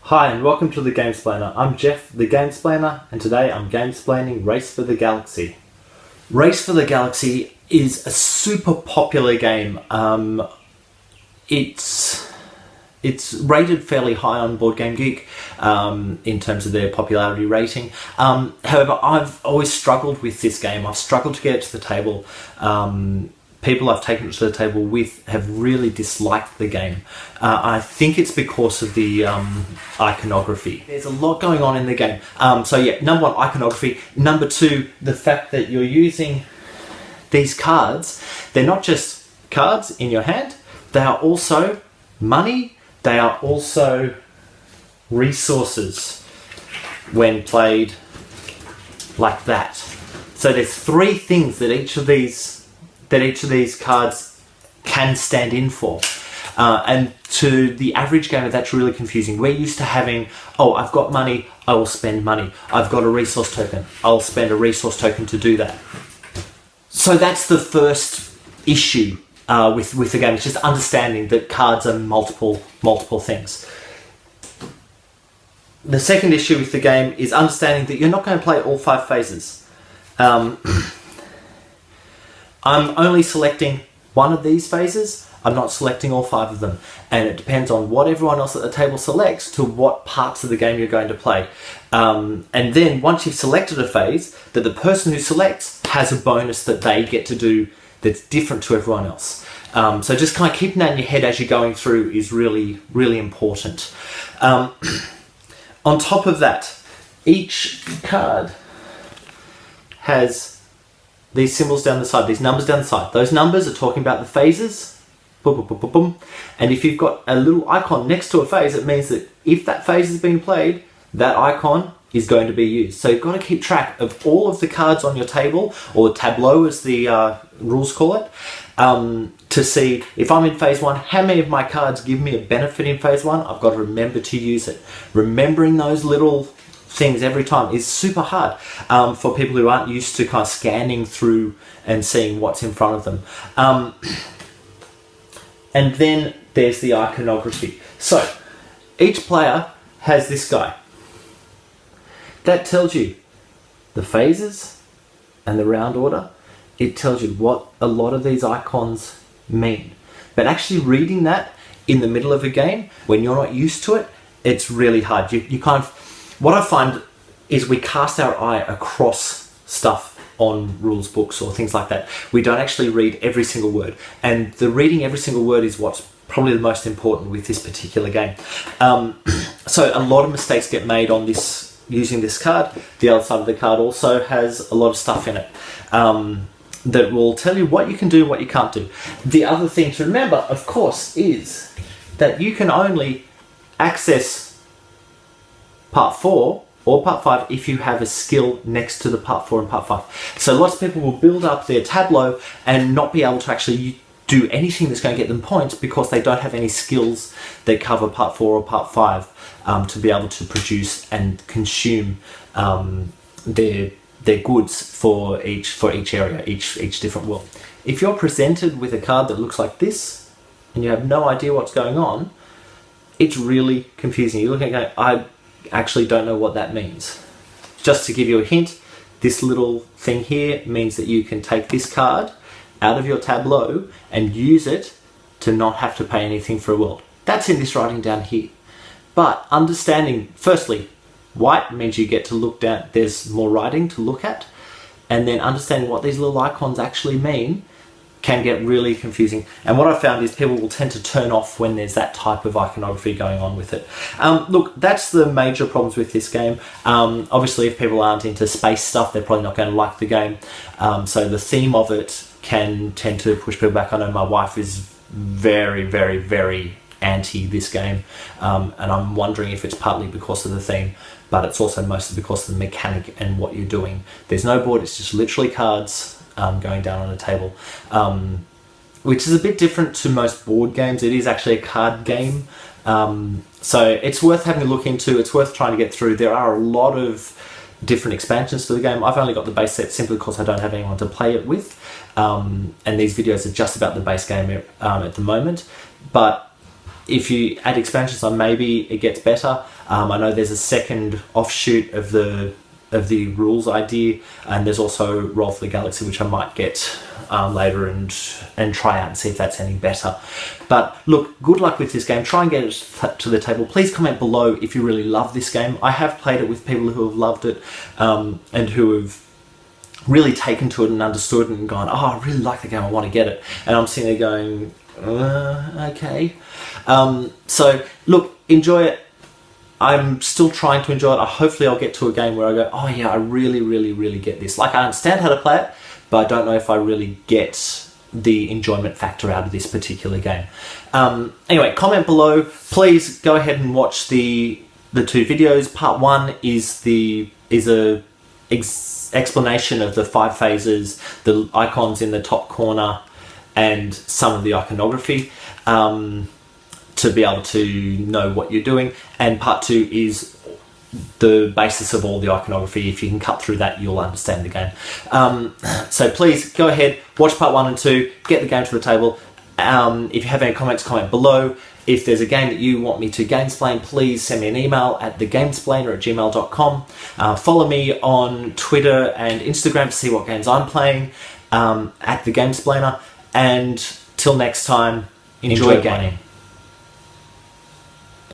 Hi and welcome to the Gamesplainer. I'm Jeff, the Gamesplainer, and today I'm gamesplaining Race for the Galaxy. Race for the Galaxy is a super popular game. It's rated fairly high on Board Game Geek in terms of their popularity rating. However, I've always struggled with this game. I've struggled to get it to the table. People I've taken it to the table with have really disliked the game. I think it's because of the iconography. There's a lot going on in the game. So yeah, number one, iconography. Number two, the fact that you're using these cards. They're not just cards in your hand, they are also money, they are also resources when played like that. So there's three things that each of these cards can stand in for. And to the average gamer, that's really confusing. We're used to having, oh, I've got money, I will spend money. I've got a resource token, I'll spend a resource token to do that. So that's the first issue with the game. It's just understanding that cards are multiple things. The second issue with the game is understanding that you're not going to play all 5 phases. I'm only selecting one of these phases. I'm not selecting all 5 of them. And it depends on what everyone else at the table selects to what parts of the game you're going to play. And then once you've selected a phase, that the person who selects has a bonus that they get to do that's different to everyone else. So just kind of keeping that in your head as you're going through is really, really important. On top of that, each card has these symbols down the side, these numbers down the side. Those numbers are talking about the phases. Boom, boom, boom, boom, boom. And if you've got a little icon next to a phase, it means that if that phase has been played, that icon is going to be used. So you've got to keep track of all of the cards on your table, or tableau as the rules call it, to see if I'm in phase 1, how many of my cards give me a benefit in phase 1. I've got to remember to use it. Remembering those little things every time is super hard for people who aren't used to kind of scanning through and seeing what's in front of them. And then there's the iconography. So each player has this guy. That tells you the phases and the round order. It tells you what a lot of these icons mean. But actually reading that in the middle of a game, when you're not used to it, it's really hard. You kind of, what I find is we cast our eye across stuff on rules books or things like that. We don't actually read every single word. And the reading every single word is what's probably the most important with this particular game. So a lot of mistakes get made on this, using this card. The other side of the card also has a lot of stuff in it that will tell you what you can do and what you can't do. The other thing to remember, of course, is that you can only access part 4 or part 5 if you have a skill next to the part 4 and part 5. So lots of people will build up their tableau and not be able to actually do anything that's going to get them points because they don't have any skills that cover part 4 or part 5 to be able to produce and consume their goods for each area, each different world. If you're presented with a card that looks like this and you have no idea what's going on, it's really confusing. You're looking at it going, I actually don't know what that means. Just to give you a hint, this little thing here means that you can take this card out of your tableau and use it to not have to pay anything for a world. That's in this writing down here. But understanding, firstly, white means you get to look down, there's more writing to look at, and then understanding what these little icons actually mean can get really confusing. And what I found is people will tend to turn off when there's that type of iconography going on with it. Look, that's the major problems with this game. Obviously, if people aren't into space stuff, they're probably not going to like the game. So the theme of it can tend to push people back. I know my wife is very, very, very anti this game, and I'm wondering if it's partly because of the theme, but it's also mostly because of the mechanic and what you're doing. There's no board, it's just literally cards going down on a table, which is a bit different to most board games. It is actually a card game, so it's worth having a look into. It's worth trying to get through. There are a lot of different expansions to the game. I've only got the base set simply because I don't have anyone to play it with, and these videos are just about the base game at the moment, but if you add expansions on, maybe it gets better. I know there's a second offshoot of the rules idea, and there's also Roll for the Galaxy, which I might get later and try out and see if that's any better. But look, good luck with this game. Try and get it to the table. Please comment below if you really love this game. I have played it with people who have loved it and who have really taken to it and understood it and gone, oh, I really like the game, I want to get it. And I'm sitting there going, okay. So look, enjoy it. I'm still trying to enjoy it. Hopefully I'll get to a game where I go, oh yeah, I really, really, really get this. Like, I understand how to play it, but I don't know if I really get the enjoyment factor out of this particular game. Anyway, comment below. Please go ahead and watch the two videos. Part 1 is a explanation of the 5 phases, the icons in the top corner, and some of the iconography, to be able to know what you're doing. And part 2 is the basis of all the iconography. If you can cut through that, you'll understand the game. So please go ahead, watch part 1 and 2, get the game to the table. If you have any comments, comment below. If there's a game that you want me to gamesplain, please send me an email at thegamesplainer@gmail.com. Follow me on Twitter and Instagram to see what games I'm playing, at the Gamesplainer. And till next time, enjoy gaming.